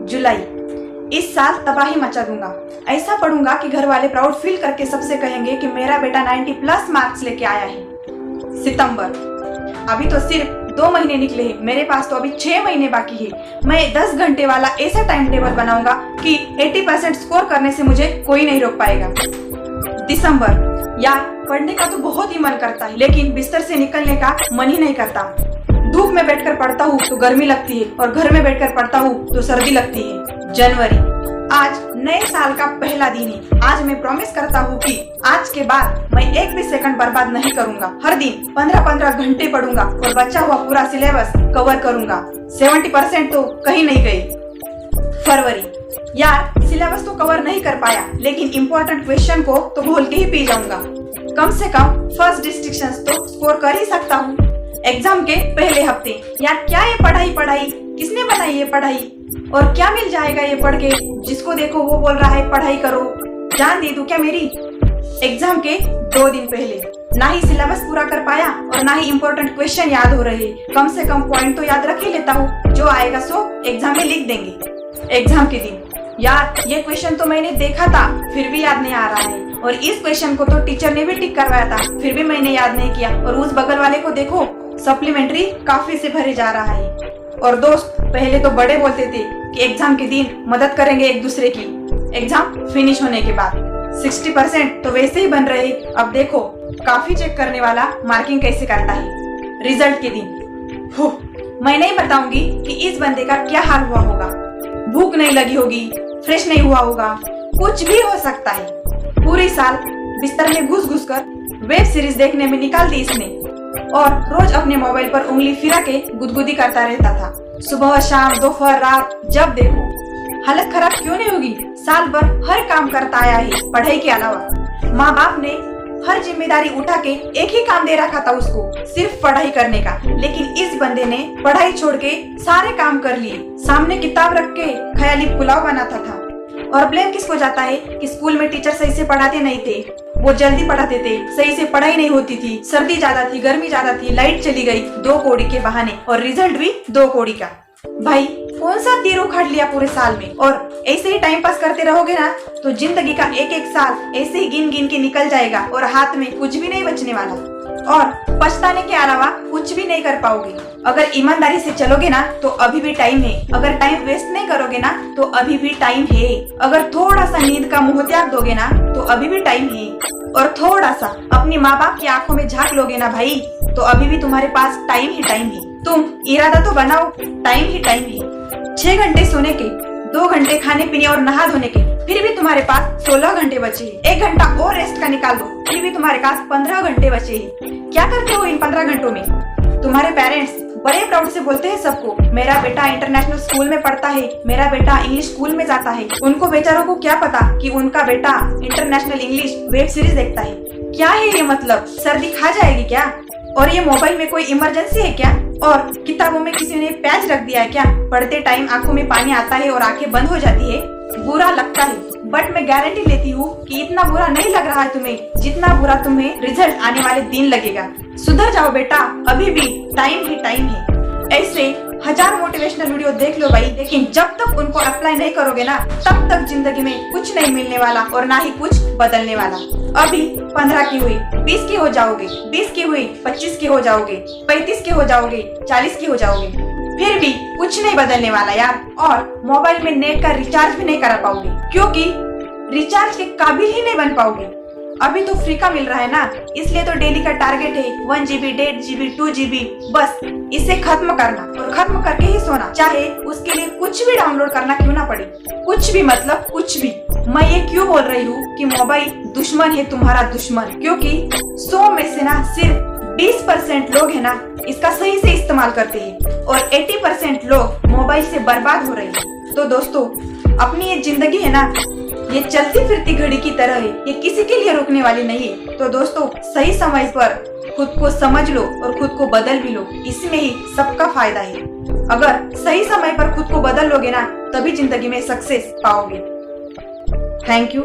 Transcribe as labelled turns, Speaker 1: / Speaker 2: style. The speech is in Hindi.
Speaker 1: जुलाई। इस साल तबाही मचा दूंगा। ऐसा पढ़ूंगा कि घर वाले प्राउड फील करके सबसे कहेंगे कि मेरा बेटा 90+ मार्क्स लेके आया है। सितंबर। अभी तो सिर्फ 2 महीने निकले हैं, मेरे पास तो अभी 6 महीने बाकी है। मैं 10 घंटे वाला ऐसा टाइम टेबल बनाऊंगा कि 80% स्कोर करने से मुझे कोई नहीं रोक पाएगा। दिसंबर। यार पढ़ने का तो बहुत ही मन करता है, लेकिन बिस्तर से निकलने का मन ही नहीं करता। धूप में बैठकर पढ़ता हूँ तो गर्मी लगती है और घर में बैठकर पढ़ता हूँ तो सर्दी लगती है। जनवरी। आज नए साल का पहला दिन है। आज मैं प्रॉमिस करता हूँ कि आज के बाद मैं एक भी सेकंड बर्बाद नहीं करूंगा। हर दिन 15-15 घंटे पढ़ूंगा और बचा हुआ पूरा सिलेबस कवर करूंगा। 70% तो कहीं नहीं गए। फरवरी। यार सिलेबस तो कवर नहीं कर पाया, लेकिन इम्पोर्टेंट क्वेश्चन को तो घोल के ही पी जाऊंगा। कम से कम फर्स्ट डिस्टिंक्शन तो स्कोर कर ही सकता हूँ। एग्जाम के पहले हफ्ते। यार क्या ये पढ़ाई, किसने बनाई ये पढ़ाई, और क्या मिल जाएगा ये पढ़ के। जिसको देखो वो बोल रहा है पढ़ाई करो, जान दे दूं क्या मेरी। एग्जाम के 2 दिन पहले ना ही सिलेबस पूरा कर पाया और ना ही इम्पोर्टेंट क्वेश्चन याद हो रहे। कम से कम पॉइंट तो याद रख ही लेता हूँ, जो आएगा सो एग्जाम में लिख देंगे। एग्जाम के दिन। यार ये क्वेश्चन तो मैंने देखा था, फिर भी याद नहीं आ रहा है, और इस क्वेश्चन को तो टीचर ने भी टिक करवाया था, फिर भी मैंने याद नहीं किया। और उस बगल वाले को देखो, सप्लीमेंट्री काफी से भरे जा रहा है। और दोस्त पहले तो बड़े बोलते थे कि एग्जाम के दिन मदद करेंगे एक दूसरे की। एग्जाम फिनिश होने के बाद 60% तो वैसे ही बन रहे। अब देखो काफी चेक करने वाला मार्किंग कैसे करता है। रिजल्ट के दिन मैं नहीं बताऊंगी कि इस बंदे का क्या हाल हुआ होगा। भूख नहीं लगी होगी, फ्रेश नहीं हुआ होगा, कुछ भी हो सकता है। पूरी साल बिस्तर में घुस कर वेब सीरीज देखने में निकाल दी इसने, और रोज अपने मोबाइल पर उंगली फिरा के गुदगुदी करता रहता था। सुबह शाम दोपहर रात जब देखो। हालत खराब क्यों नहीं होगी। साल भर हर काम करता आया है पढ़ाई के अलावा। माँ बाप ने हर जिम्मेदारी उठा के एक ही काम दे रखा था उसको, सिर्फ पढ़ाई करने का। लेकिन इस बंदे ने पढ़ाई छोड़ के सारे काम कर लिए। सामने किताब रख के ख्याली पुलाव बनाता था। और ब्लेम किसको जाता है कि स्कूल में टीचर सही से पढ़ाते नहीं थे, वो जल्दी पढ़ाते थे, सही से पढ़ाई नहीं होती थी, सर्दी ज्यादा थी, गर्मी ज्यादा थी, लाइट चली गई 2 कौड़ी के बहाने, और रिजल्ट भी 2 कौड़ी का। भाई कौन सा तीर उखाड़ लिया पूरे साल में। और ऐसे ही टाइम पास करते रहोगे ना तो जिंदगी का एक साल ऐसे ही गिन गिन के निकल जाएगा और हाथ में कुछ भी नहीं बचने वाला, और पछताने के अलावा कुछ भी नहीं कर पाओगे। अगर ईमानदारी से चलोगे ना तो अभी भी टाइम है। अगर टाइम वेस्ट नहीं करोगे ना तो अभी भी टाइम है। अगर थोड़ा सा नींद का मुंह त्याग दोगे ना तो अभी भी टाइम है। और थोड़ा सा अपनी माँ बाप की आंखों में झांक लोगे ना भाई, तो अभी भी तुम्हारे पास टाइम ही टाइम है। तुम इरादा तो बनाओ, टाइम ही टाइम है। 6 घंटे सोने के, 2 घंटे खाने पीने और नहा धोने के, फिर भी तुम्हारे पास 16 घंटे बचे हैं। 1 घंटा और रेस्ट का निकाल दो, फिर भी तुम्हारे पास 15 घंटे बचे हैं। क्या करते हो इन 15 घंटों में। तुम्हारे पेरेंट्स बड़े प्राउड से बोलते हैं सबको, मेरा बेटा इंटरनेशनल स्कूल में पढ़ता है, मेरा बेटा इंग्लिश स्कूल में जाता है। उनको बेचारों को क्या पता कि उनका बेटा इंटरनेशनल इंग्लिश वेब सीरीज देखता है। क्या है ये मतलब, सर्दी खा जाएगी क्या। और ये मोबाइल में कोई इमरजेंसी है क्या, और किताबों में किसी ने पैच रख दिया है क्या। पढ़ते टाइम आंखों में पानी आता है और आंखें बंद हो जाती है। बुरा लगता है, बट मैं गारंटी लेती हूँ कि इतना बुरा नहीं लग रहा है तुम्हें, जितना बुरा तुम्हें रिजल्ट आने वाले दिन लगेगा। सुधर जाओ बेटा, अभी भी टाइम ही टाइम है। ऐसे 1000 मोटिवेशनल वीडियो देख लो भाई, लेकिन जब तक उनको अप्लाई नहीं करोगे ना तब तक जिंदगी में कुछ नहीं मिलने वाला और ना ही कुछ बदलने वाला। अभी 15 की हुई 20 की हो जाओगे, 20 की हुई 25 की हो जाओगे, 35 के हो जाओगे, 40 की हो जाओगे, फिर भी कुछ नहीं बदलने वाला यार। और मोबाइल में नेट का रिचार्ज भी नहीं करा पाओगे, क्योंकि रिचार्ज के काबिल ही नहीं बन पाओगे। अभी तो फ्री का मिल रहा है ना, इसलिए तो डेली का टारगेट है 1 GB, 1.5 GB, 2 GB, बस इसे खत्म करना और खत्म करके ही सोना, चाहे उसके लिए कुछ भी डाउनलोड करना क्यों ना पड़े। कुछ भी मतलब कुछ भी। मैं ये क्यों बोल रही हूँ कि मोबाइल दुश्मन है तुम्हारा दुश्मन, क्योंकि 100 में से ना सिर्फ 20% लोग है ना इसका सही से इस्तेमाल करते हैं, और 80% लोग मोबाइल से बर्बाद हो रहे हैं। तो दोस्तों अपनी ये जिंदगी है ना, ये चलती फिरती घड़ी की तरह है, ये किसी के लिए रुकने वाली नहीं है। तो दोस्तों सही समय पर खुद को समझ लो और खुद को बदल भी लो, इसमें ही सबका फायदा है। अगर सही समय पर खुद को बदल लोगे ना तभी जिंदगी में सक्सेस पाओगे। Thank you.